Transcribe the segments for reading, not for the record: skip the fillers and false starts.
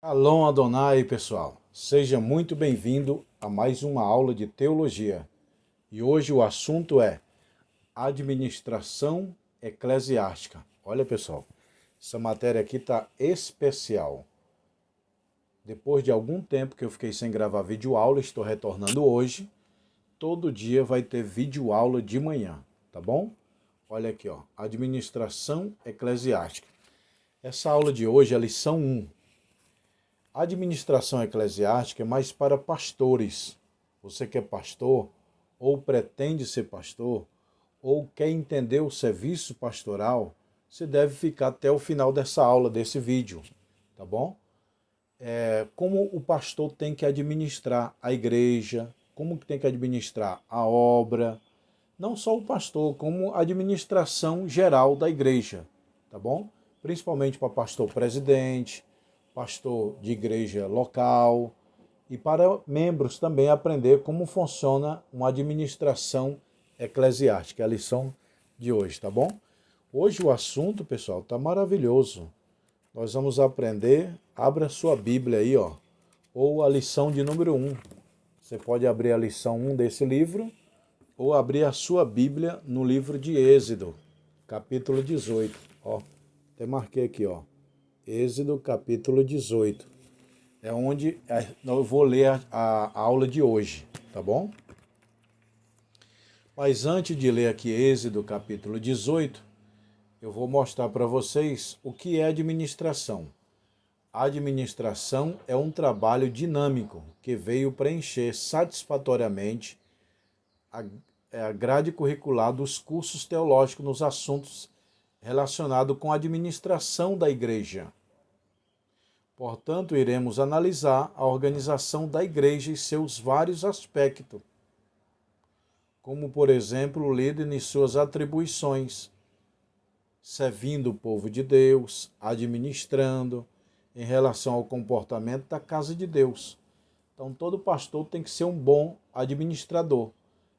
Shalom Adonai, pessoal. Seja muito bem-vindo a mais uma aula de teologia. E hoje o assunto é administração eclesiástica. Olha, pessoal, essa matéria aqui está especial. Depois de algum tempo que eu fiquei sem gravar vídeo aula, estou retornando hoje. Todo dia vai ter vídeo aula de manhã, tá bom? Olha aqui, ó, administração eclesiástica. Essa aula de hoje é a lição 1. A administração eclesiástica é mais para pastores. Você que é pastor, ou pretende ser pastor, ou quer entender o serviço pastoral, você deve ficar até o final dessa aula, desse vídeo, tá bom? Como o pastor tem que administrar a igreja, como que tem que administrar a obra, não só o pastor, como a administração geral da igreja, tá bom? Principalmente para pastor presidente, pastor de igreja local e para membros também aprender como funciona uma administração eclesiástica. É a lição de hoje, tá bom? Hoje o assunto, pessoal, tá maravilhoso. Nós vamos aprender, abra sua Bíblia aí, ó, ou a lição de número 1. Você pode abrir a lição 1 desse livro ou abrir a sua Bíblia no livro de Êxodo, capítulo 18. Ó, até marquei aqui, ó. Êxodo capítulo 18. É onde eu vou ler a aula de hoje, tá bom? Mas antes de ler aqui Êxodo capítulo 18, eu vou mostrar para vocês o que é administração. A administração é um trabalho dinâmico que veio preencher satisfatoriamente a grade curricular dos cursos teológicos nos assuntos relacionados com a administração da igreja. Portanto, iremos analisar a organização da igreja e seus vários aspectos, como, por exemplo, o líder em suas atribuições, servindo o povo de Deus, administrando, em relação ao comportamento da casa de Deus. Então, todo pastor tem que ser um bom administrador.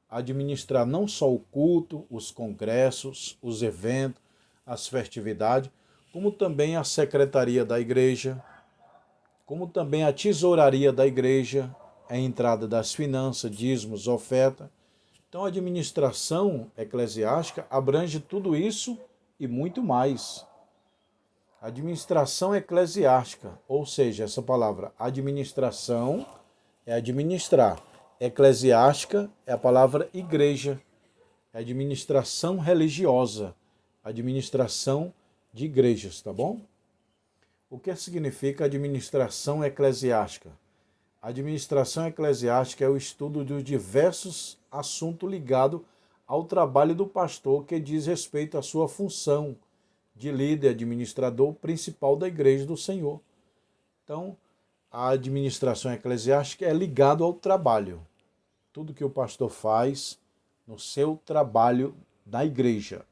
Administrar não só o culto, os congressos, os eventos, as festividades, como também a secretaria da igreja, como também a tesouraria da igreja, a entrada das finanças, dízimos, oferta. Então, a administração eclesiástica abrange tudo isso e muito mais. Administração eclesiástica, ou seja, essa palavra administração é administrar. Eclesiástica é a palavra igreja, é administração religiosa, administração de igrejas, tá bom? O que significa administração eclesiástica? A administração eclesiástica é o estudo de diversos assuntos ligados ao trabalho do pastor que diz respeito à sua função de líder, administrador principal da igreja do Senhor. Então, a administração eclesiástica é ligado ao trabalho. Tudo que o pastor faz no seu trabalho na igreja.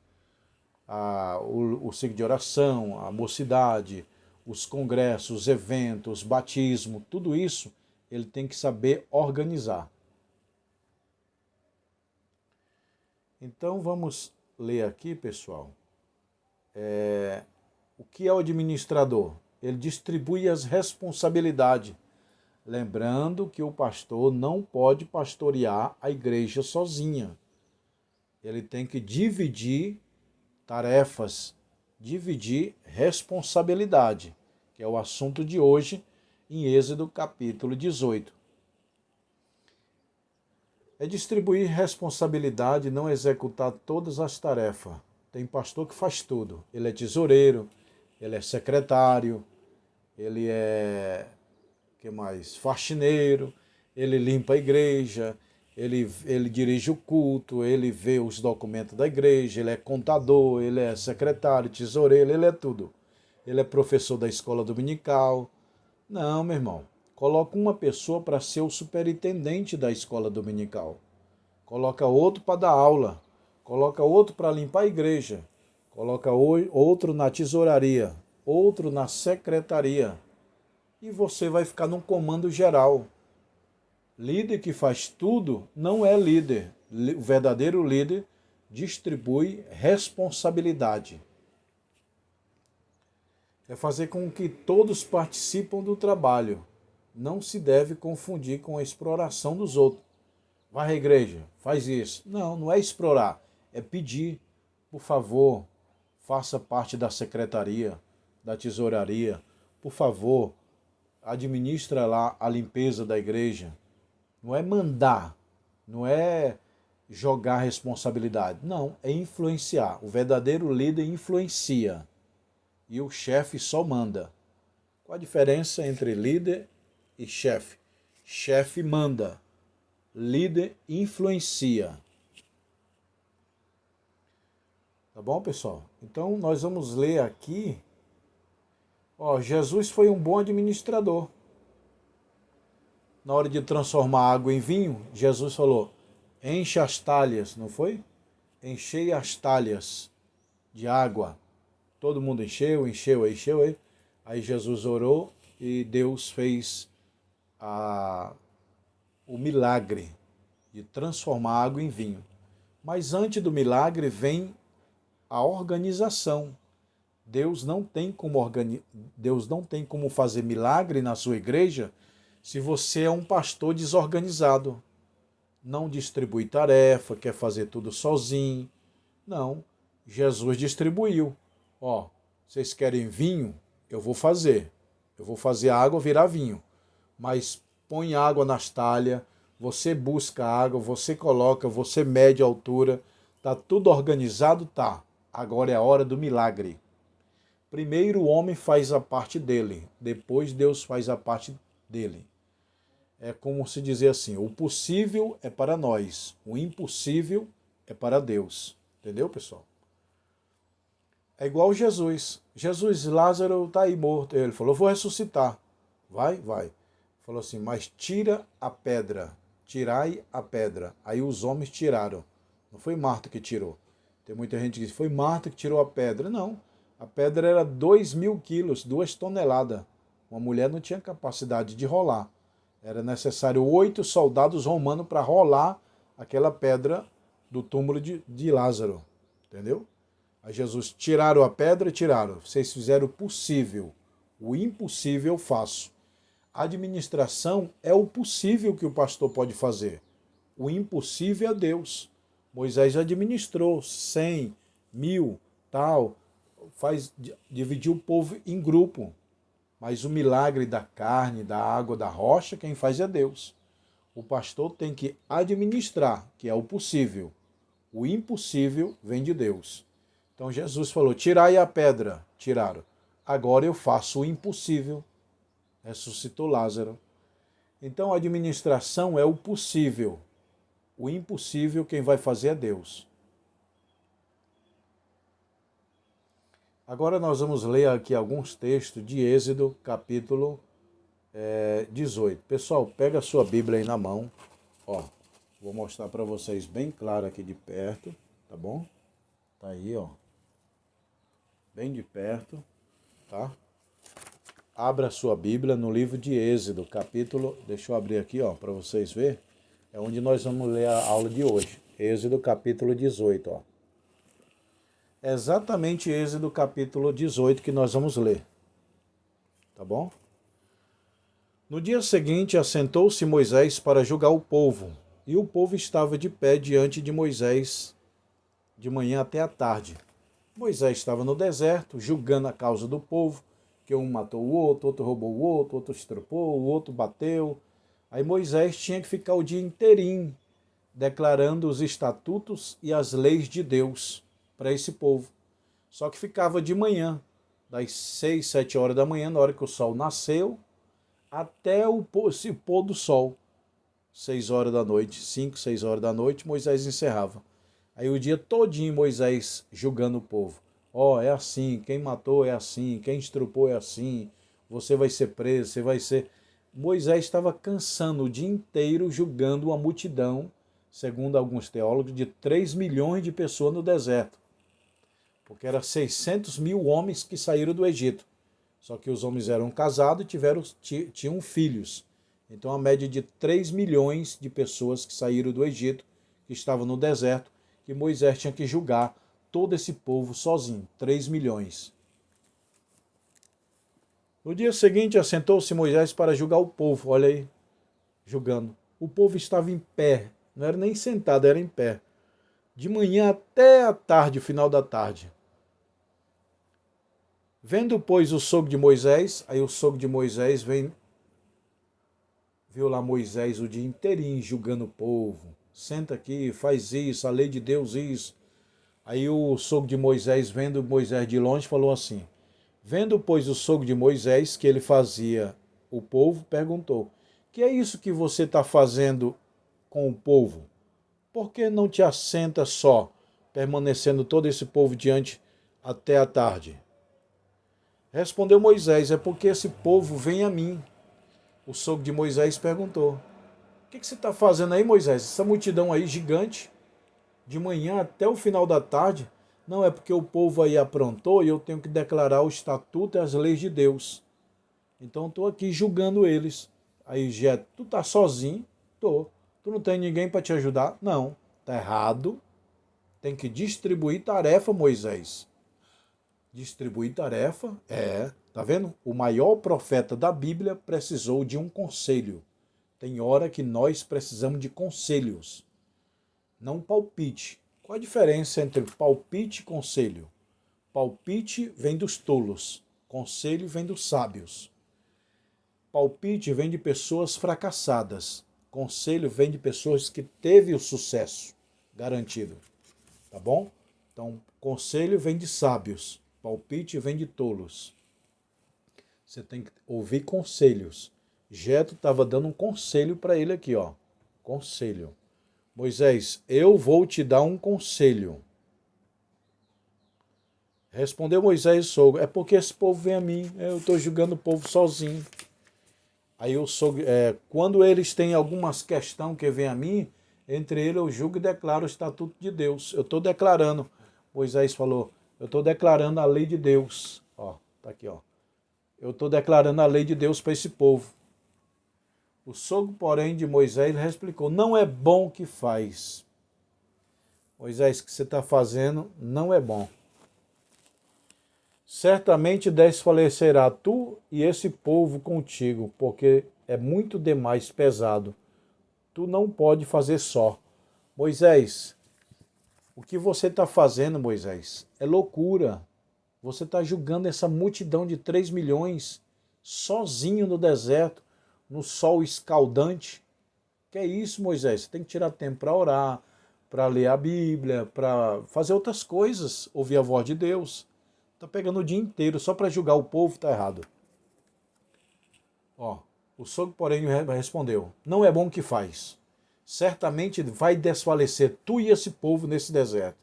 O ciclo de oração, a mocidade, os congressos, os eventos, batismo, tudo isso ele tem que saber organizar. Então vamos ler aqui, pessoal. O que é o administrador? Ele distribui as responsabilidades, lembrando que o pastor não pode pastorear a igreja sozinha. Ele tem que dividir tarefas, dividir responsabilidade, que é o assunto de hoje em Êxodo capítulo 18. É distribuir responsabilidade e não executar todas as tarefas. Tem pastor que faz tudo. Ele é tesoureiro, ele é secretário, ele é, que mais? Faxineiro, ele limpa a igreja, ele dirige o culto, ele vê os documentos da igreja, ele é contador, ele é secretário, tesoureiro, ele é tudo. Ele é professor da escola dominical. Não, meu irmão. Coloca uma pessoa para ser o superintendente da escola dominical. Coloca outro para dar aula. Coloca outro para limpar a igreja. Coloca outro na tesouraria. Outro na secretaria. E você vai ficar num comando geral. Líder que faz tudo não é líder. O verdadeiro líder distribui responsabilidade. É fazer com que todos participem do trabalho. Não se deve confundir com a exploração dos outros. Vai à igreja, faz isso. Não, não é explorar, é pedir, por favor, faça parte da secretaria, da tesouraria, por favor, administra lá a limpeza da igreja. Não é mandar, não é jogar responsabilidade, não, é influenciar. O verdadeiro líder influencia e o chefe só manda. Qual a diferença entre líder e chefe? Chefe manda, líder influencia. Tá bom, pessoal? Então nós vamos ler aqui. Ó, Jesus foi um bom administrador. Na hora de transformar água em vinho, Jesus falou: enche as talhas, não foi? Enchei as talhas de água. Todo mundo encheu, encheu, encheu. Aí Jesus orou e Deus fez o milagre de transformar água em vinho. Mas antes do milagre vem a organização. Deus não tem como fazer milagre na sua igreja se você é um pastor desorganizado. Não distribui tarefa, quer fazer tudo sozinho. Não, Jesus distribuiu. Ó, vocês querem vinho? Eu vou fazer. Eu vou fazer a água virar vinho. Mas põe água nas talhas, você busca água, você coloca, você mede a altura. Tá tudo organizado? Tá. Agora é a hora do milagre. Primeiro o homem faz a parte dele, depois Deus faz a parte dele. É como se dizer assim, o possível é para nós, o impossível é para Deus. Entendeu, pessoal? É igual Jesus. Jesus, Lázaro está aí morto. Ele falou, vou ressuscitar. Vai, vai. Falou assim, mas tira a pedra, tirai a pedra. Aí os homens tiraram. Não foi Marta que tirou. Tem muita gente que diz, foi Marta que tirou a pedra. Não, a pedra era 2.000 quilos, 2 toneladas. Uma mulher não tinha capacidade de rolar. Era necessário 8 soldados romanos para rolar aquela pedra do túmulo de Lázaro. Entendeu? Aí Jesus, tiraram a pedra, tiraram. Vocês fizeram o possível. O impossível eu faço. A administração é o possível que o pastor pode fazer. O impossível é Deus. Moisés administrou 100, 1.000, tal. Dividiu o povo em grupo. Mas o milagre da carne, da água, da rocha, quem faz é Deus. O pastor tem que administrar, que é o possível. O impossível vem de Deus. Então Jesus falou, tirai a pedra. Tiraram. Agora eu faço o impossível. Ressuscitou Lázaro. Então a administração é o possível. O impossível quem vai fazer é Deus. Agora nós vamos ler aqui alguns textos de Êxodo, capítulo 18. Pessoal, pega a sua Bíblia aí na mão. Ó, vou mostrar para vocês bem claro aqui de perto, tá bom? Tá aí, ó. Bem de perto, tá? Abra a sua Bíblia no livro de Êxodo, capítulo... Deixa eu abrir aqui, ó, para vocês verem. É onde nós vamos ler a aula de hoje. Êxodo, capítulo 18, ó. É exatamente Êxodo capítulo 18 que nós vamos ler. Tá bom? No dia seguinte, assentou-se Moisés para julgar o povo, e o povo estava de pé diante de Moisés de manhã até a tarde. Moisés estava no deserto, julgando a causa do povo, que um matou o outro roubou o outro estrupou, o outro bateu. Aí Moisés tinha que ficar o dia inteirinho declarando os estatutos e as leis de Deus para esse povo. Só que ficava de manhã, das 6, 7 horas da manhã, na hora que o sol nasceu, até se pôr do sol. 6 horas da noite, 5, 6 horas da noite, Moisés encerrava. Aí o dia todinho Moisés julgando o povo. Ó, é assim, quem matou é assim, quem estrupou é assim, você vai ser preso, você vai ser... Moisés estava cansando o dia inteiro julgando uma multidão, segundo alguns teólogos, de 3 milhões de pessoas no deserto. Porque eram 600 mil homens que saíram do Egito. Só que os homens eram casados e tinham filhos. Então a média de 3 milhões de pessoas que saíram do Egito, que estavam no deserto, que Moisés tinha que julgar todo esse povo sozinho, 3 milhões. No dia seguinte, assentou-se Moisés para julgar o povo. Olha aí, julgando. O povo estava em pé, não era nem sentado, era em pé. De manhã até a tarde, final da tarde. Vendo, pois, o sogro de Moisés, aí o sogro de Moisés viu lá Moisés o dia inteirinho julgando o povo. Senta aqui, faz isso, a lei de Deus isso. Aí o sogro de Moisés, vendo Moisés de longe, falou assim: vendo, pois, o sogro de Moisés, que ele fazia o povo, perguntou: que é isso que você está fazendo com o povo? Por que não te assenta só, permanecendo todo esse povo diante até a tarde? Respondeu Moisés: é porque esse povo vem a mim. O sogro de Moisés perguntou: o que você está fazendo aí, Moisés? Essa multidão aí gigante, de manhã até o final da tarde. Não, é porque o povo aí aprontou e eu tenho que declarar o estatuto e as leis de Deus. Então estou aqui julgando eles. Aí, Jeto, tu tá sozinho? Tô. Tu não tem ninguém para te ajudar? Não. Tá errado. Tem que distribuir tarefa, Moisés. Distribuir tarefa? É. Tá vendo? O maior profeta da Bíblia precisou de um conselho. Tem hora que nós precisamos de conselhos, não palpite. Qual a diferença entre palpite e conselho? Palpite vem dos tolos, conselho vem dos sábios. Palpite vem de pessoas fracassadas, conselho vem de pessoas que teve o sucesso garantido, tá bom? Então, conselho vem de sábios, palpite vem de tolos. Você tem que ouvir conselhos. Jetro estava dando um conselho para ele aqui, ó. Conselho. Moisés, eu vou te dar um conselho. Respondeu Moisés, sogro, é porque esse povo vem a mim, eu estou julgando o povo sozinho. Aí o sogro, quando eles têm algumas questões que vêm a mim, entre eles eu julgo e declaro o estatuto de Deus. Eu estou declarando. Moisés falou, eu estou declarando a lei de Deus. Ó, tá aqui, ó. Eu estou declarando a lei de Deus para esse povo. O sogro, porém, de Moisés explicou, não é bom o que faz. Moisés, o que você está fazendo não é bom. Certamente desfalecerá tu e esse povo contigo, porque é muito demais pesado. Tu não pode fazer só. Moisés, o que você está fazendo, Moisés, é loucura. Você está julgando essa multidão de 3 milhões sozinho no deserto, no sol escaldante. Que é isso, Moisés? Você tem que tirar tempo para orar, para ler a Bíblia, para fazer outras coisas, ouvir a voz de Deus. Está pegando o dia inteiro só para julgar o povo, está errado. Ó, o sogro, porém, respondeu, não é bom o que faz. Certamente vai desfalecer tu e esse povo nesse deserto.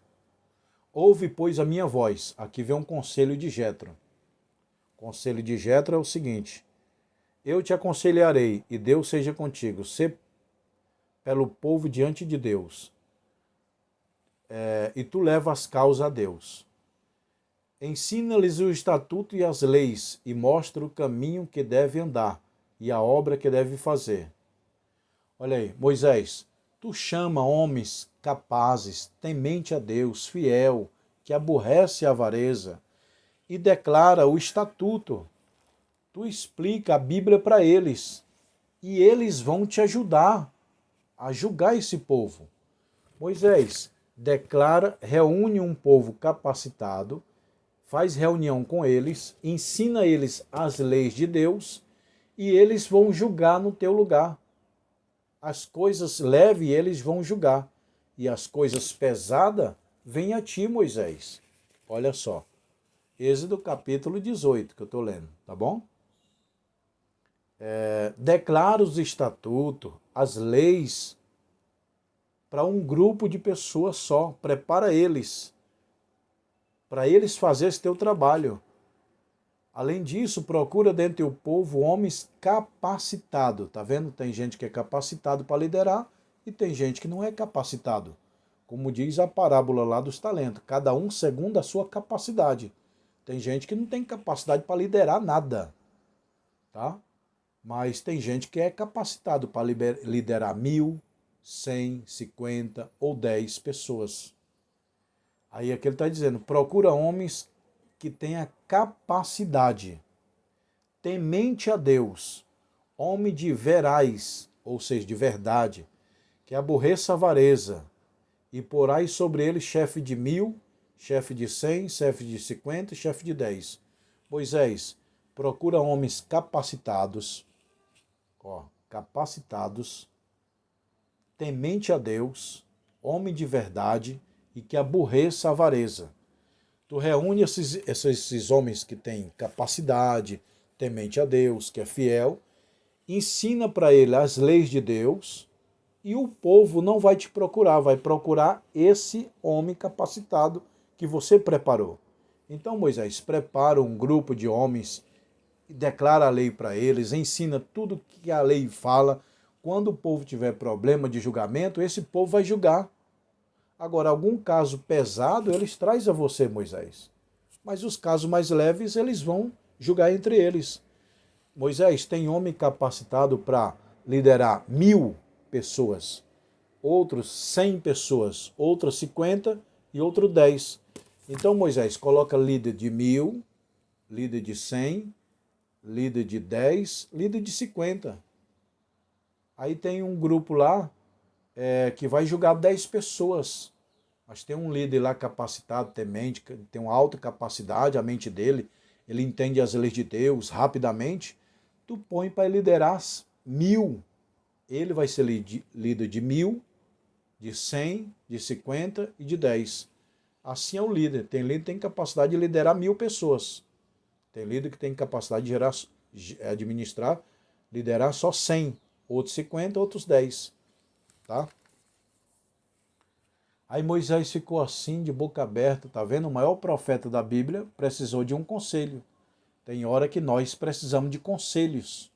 Ouve, pois, a minha voz. Aqui vem um conselho de Jetro. O conselho de Jetro é o seguinte: eu te aconselharei, e Deus seja contigo. Sê pelo povo diante de Deus. E tu leva as causas a Deus. Ensina-lhes o estatuto e as leis, e mostra o caminho que deve andar, e a obra que deve fazer. Olha aí, Moisés, tu chama homens capazes, temente a Deus, fiel, que aborrece a avareza, e declara o estatuto. Tu explica a Bíblia para eles, e eles vão te ajudar a julgar esse povo. Moisés, declara, reúne um povo capacitado, faz reunião com eles, ensina eles as leis de Deus, e eles vão julgar no teu lugar. As coisas leves eles vão julgar, e as coisas pesadas vêm a ti, Moisés. Olha só, Êxodo capítulo 18, que eu estou lendo, tá bom? Declara os estatutos, as leis, para um grupo de pessoas só. Prepara eles, para eles fazerem esse teu trabalho. Além disso, procura dentro do povo homens capacitados. Tá vendo? Tem gente que é capacitado para liderar e tem gente que não é capacitado. Como diz a parábola lá dos talentos, cada um segundo a sua capacidade. Tem gente que não tem capacidade para liderar nada, tá? Mas tem gente que é capacitado para liderar 1.000, 100, 50 ou 10 pessoas. Aí aqui ele está dizendo, procura homens que tenha capacidade. temente a Deus, homem de verais, ou seja, de verdade, que aborreça a avareza, e porai sobre ele chefe de 1000, chefe de 100, chefe de 50 e chefe de 10. Moisés, procura homens capacitados, capacitados, temente a Deus, homem de verdade e que aborreça a avareza. Tu reúne esses homens que têm capacidade, temente a Deus, que é fiel, ensina para ele as leis de Deus e o povo não vai te procurar, vai procurar esse homem capacitado que você preparou. Então, Moisés, prepara um grupo de homens, declara a lei para eles, ensina tudo que a lei fala. Quando o povo tiver problema de julgamento, esse povo vai julgar. Agora, algum caso pesado, eles trazem a você, Moisés. Mas os casos mais leves, eles vão julgar entre eles. Moisés, tem homem capacitado para liderar 1000 pessoas, outros 100 pessoas, outros 50 e outro 10. Então, Moisés, coloca líder de 1000, líder de 100, líder de 10, líder de 50. Aí tem um grupo lá que vai julgar 10 pessoas. Mas tem um líder lá capacitado, temente, tem uma alta capacidade, a mente dele, ele entende as leis de Deus rapidamente. Tu põe para liderar 1000. Ele vai ser líder de 1000, de 100, de 50 e de 10. Assim é o líder. Tem líder que tem capacidade de liderar 1000 pessoas. Tem líder que tem capacidade de administrar, liderar só 100. Outros 50, outros 10. Tá? Aí Moisés ficou assim, de boca aberta, tá vendo? O maior profeta da Bíblia precisou de um conselho. Tem hora que nós precisamos de conselhos.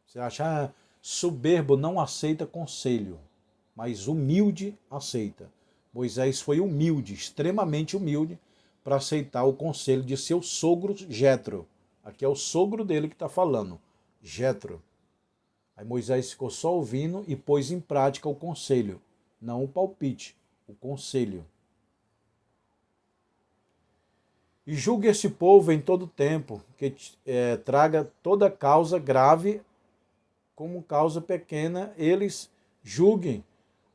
Você acha, soberbo não aceita conselho, mas humilde aceita. Moisés foi humilde, extremamente humilde, para aceitar o conselho de seu sogro Jetro. Aqui é o sogro dele que está falando, Jetro. Aí Moisés ficou só ouvindo e pôs em prática o conselho, não o palpite, o conselho. E julgue esse povo em todo tempo, que traga toda causa grave como causa pequena, eles julguem.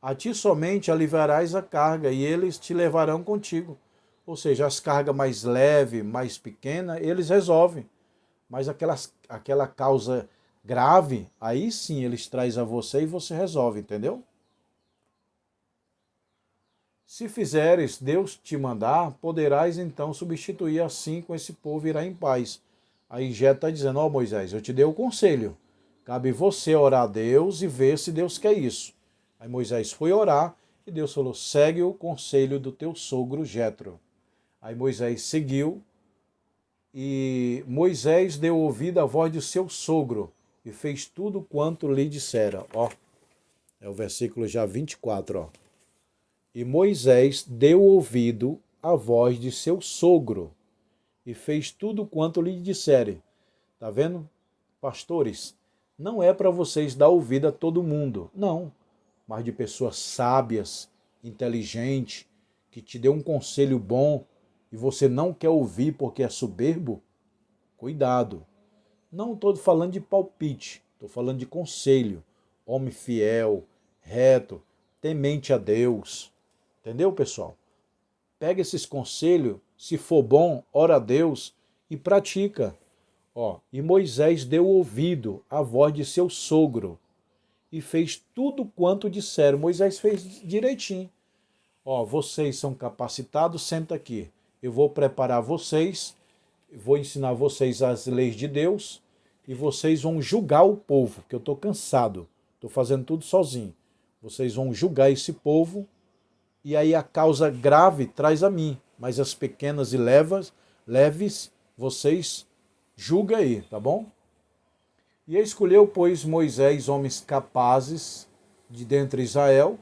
A ti somente aliviarás a carga, e eles te levarão contigo. Ou seja, as cargas mais leves, mais pequenas, eles resolvem. Mas aquela causa grave, aí sim eles trazem a você e você resolve, entendeu? Se fizeres, Deus te mandar, poderás então substituir assim com esse povo e irá em paz. Aí Jetro está dizendo, ó Moisés, eu te dei o conselho. Cabe você orar a Deus e ver se Deus quer isso. Aí Moisés foi orar e Deus falou, segue o conselho do teu sogro Jetro. Aí Moisés seguiu e Moisés deu ouvido à voz de seu sogro e fez tudo quanto lhe dissera. Ó, é o versículo já 24, ó. E Moisés deu ouvido à voz de seu sogro e fez tudo quanto lhe dissere. Tá vendo? Pastores, não é para vocês dar ouvido a todo mundo, não. Mas de pessoas sábias, inteligentes, que te dê um conselho bom e você não quer ouvir porque é soberbo, cuidado. Não estou falando de palpite, estou falando de conselho. Homem fiel, reto, temente a Deus. Entendeu, pessoal? Pega esses conselhos, se for bom, ora a Deus e pratica. Ó, e Moisés deu ouvido à voz de seu sogro e fez tudo quanto disseram. Moisés fez direitinho. Ó, vocês são capacitados, senta aqui. Eu vou preparar vocês, vou ensinar vocês as leis de Deus e vocês vão julgar o povo, que eu estou cansado. Estou fazendo tudo sozinho. Vocês vão julgar esse povo e aí a causa grave traz a mim, mas as pequenas e leves, vocês julga aí, tá bom? E escolheu, pois, Moisés homens capazes de dentre Israel,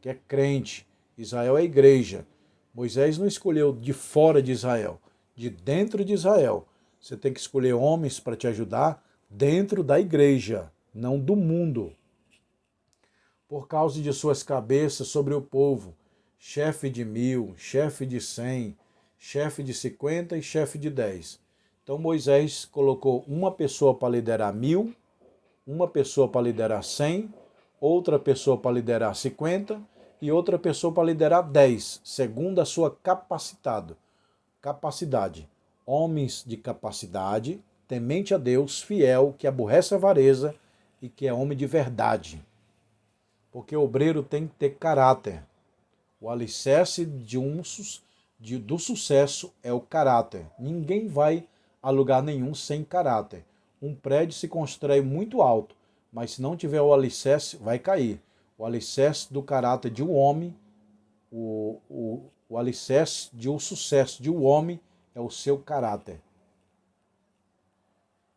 que é crente. Israel é a igreja. Moisés não escolheu de fora de Israel, de dentro de Israel. Você tem que escolher homens para te ajudar dentro da igreja, não do mundo. Por causa de suas cabeças sobre o povo, chefe de 1000, chefe de 100, chefe de 50 e chefe de 10. Então Moisés colocou uma pessoa para liderar 1000, uma pessoa para liderar 100, outra pessoa para liderar 50 e outra pessoa para liderar 10, segundo a sua capacidade. Homens de capacidade, temente a Deus, fiel, que aborrece a avareza e que é homem de verdade. Porque o obreiro tem que ter caráter. O alicerce do sucesso é o caráter. Ninguém vai a lugar nenhum sem caráter. Um prédio se constrói muito alto, mas se não tiver o alicerce, vai cair. O alicerce do caráter de um homem, o alicerce de um sucesso de um homem é o seu caráter.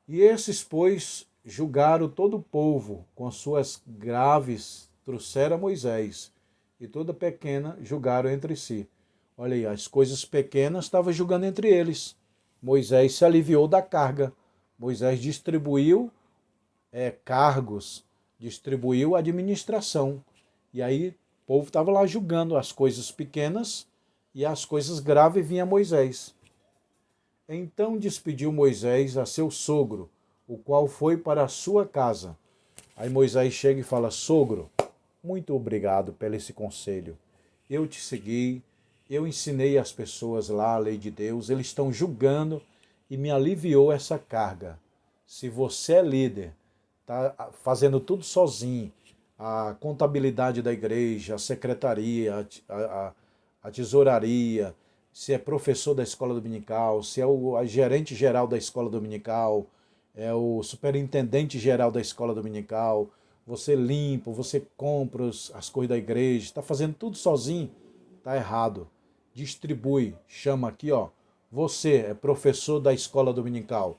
E esses, pois, julgaram todo o povo com as suas graves, trouxeram a Moisés, e toda pequena julgaram entre si. Olha aí, as coisas pequenas estavam julgando entre eles. Moisés se aliviou da carga. Moisés distribuiu cargos, distribuiu administração. E aí o povo estava lá julgando as coisas pequenas e as coisas graves vinha Moisés. Então despediu Moisés a seu sogro, o qual foi para a sua casa. Aí Moisés chega e fala: sogro, muito obrigado pelo esse conselho. Eu te segui, eu ensinei as pessoas lá a lei de Deus, eles estão julgando e me aliviou essa carga. Se você é líder, está fazendo tudo sozinho, a contabilidade da igreja, a secretaria, a tesouraria, se é professor da escola dominical, se é o gerente geral da escola dominical, é o superintendente geral da escola dominical, você limpa, você compra as coisas da igreja, está fazendo tudo sozinho, está errado. Distribui, chama aqui, ó. Você é professor da escola dominical.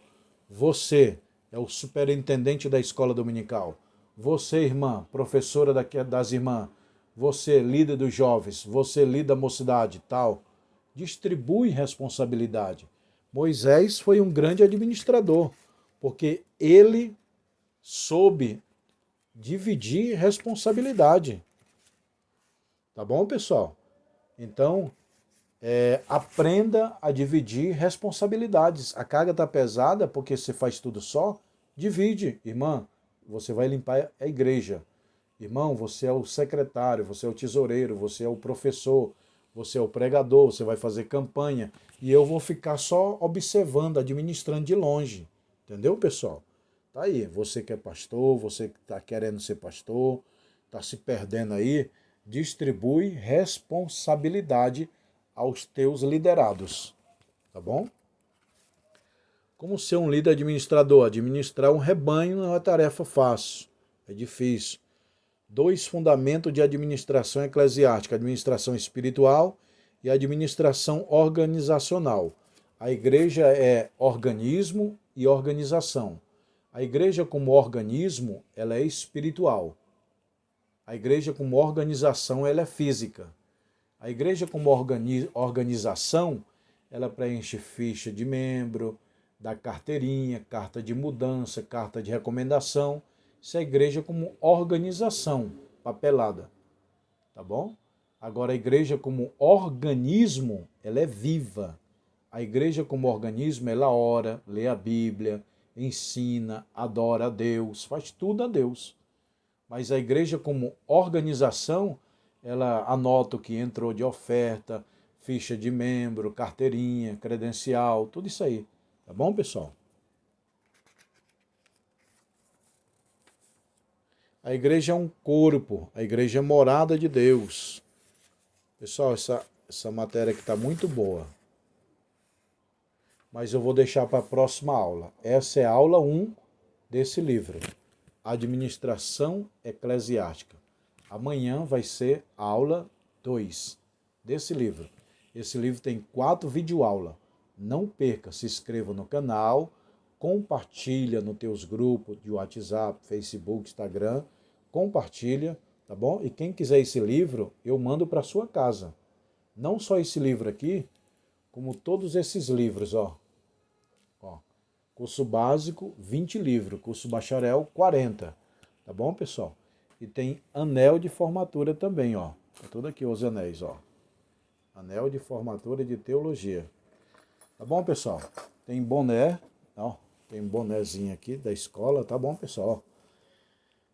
Você é o superintendente da escola dominical. Você, irmã, professora das irmãs. Você, líder dos jovens. Você, líder da mocidade, tal. Distribui responsabilidade. Moisés foi um grande administrador, porque ele soube dividir responsabilidade. Tá bom, pessoal? Então, aprenda a dividir responsabilidades. A carga está pesada porque você faz tudo só. Divide, irmã. Você vai limpar a igreja. Irmão, você é o secretário, você é o tesoureiro, você é o professor, você é o pregador, você vai fazer campanha. E eu vou ficar só observando, administrando de longe. Entendeu, pessoal? Tá aí. Você que é pastor, você que está querendo ser pastor, está se perdendo aí, distribui responsabilidade aos teus liderados, tá bom? Como ser um líder administrador? Administrar um rebanho não é uma tarefa fácil, é difícil. 2 fundamentos de administração eclesiástica: administração espiritual e administração organizacional. A igreja é organismo e organização. A igreja como organismo, ela é espiritual. A igreja como organização, ela é física. A igreja como organização, ela preenche ficha de membro, dá carteirinha, carta de mudança, carta de recomendação. Isso é a igreja como organização, papelada. Tá bom? Agora a igreja como organismo, ela é viva. A igreja como organismo, ela ora, lê a Bíblia, ensina, adora a Deus, faz tudo a Deus. Mas a igreja como organização, ela anota o que entrou de oferta, ficha de membro, carteirinha, credencial, tudo isso aí. Tá bom, pessoal? A igreja é um corpo, a igreja é morada de Deus. Pessoal, essa matéria aqui está muito boa. Mas eu vou deixar para a próxima aula. Essa é a aula 1 desse livro, Administração Eclesiástica. Amanhã vai ser a aula 2 desse livro. Esse livro tem 4 videoaulas. Não perca, se inscreva no canal, compartilha nos teus grupos de WhatsApp, Facebook, Instagram, compartilha, tá bom? E quem quiser esse livro, eu mando para sua casa. Não só esse livro aqui, como todos esses livros, ó. Curso básico, 20 livros. Curso bacharel, 40. Tá bom, pessoal? E tem anel de formatura também, ó. Tá tudo aqui os anéis, ó. Anel de formatura de teologia. Tá bom, pessoal? Tem boné, ó, tem um bonézinho aqui da escola, tá bom, pessoal?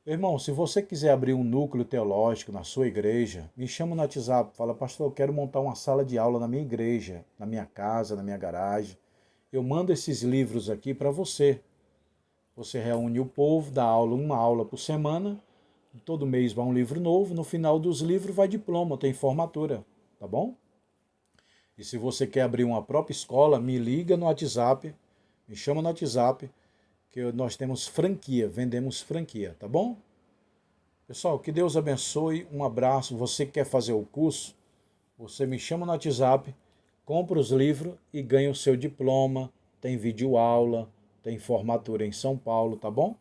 Irmão, se você quiser abrir um núcleo teológico na sua igreja, me chama no WhatsApp, fala, pastor, eu quero montar uma sala de aula na minha igreja, na minha casa, na minha garagem. Eu mando esses livros aqui para você. Você reúne o povo, dá aula, uma aula por semana, todo mês vai um livro novo, no final dos livros vai diploma, tem formatura, tá bom? E se você quer abrir uma própria escola, me liga no WhatsApp, me chama no WhatsApp, que nós temos franquia, vendemos franquia, tá bom? Pessoal, que Deus abençoe, um abraço. Você que quer fazer o curso, você me chama no WhatsApp, compra os livros e ganha o seu diploma, tem videoaula, tem formatura em São Paulo, tá bom?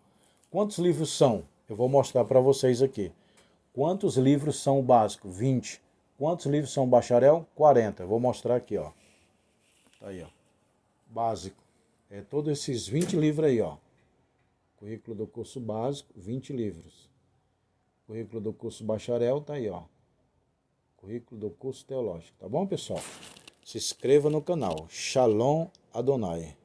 Quantos livros são? Eu vou mostrar para vocês aqui. Quantos livros são o básico? 20. Quantos livros são o bacharel? 40. Eu vou mostrar aqui, ó. Tá aí, ó. Básico. É todos esses 20 livros aí, ó. Currículo do curso básico, 20 livros. Currículo do curso bacharel, tá aí, ó. Currículo do curso teológico, tá bom, pessoal? Se inscreva no canal. Shalom Adonai.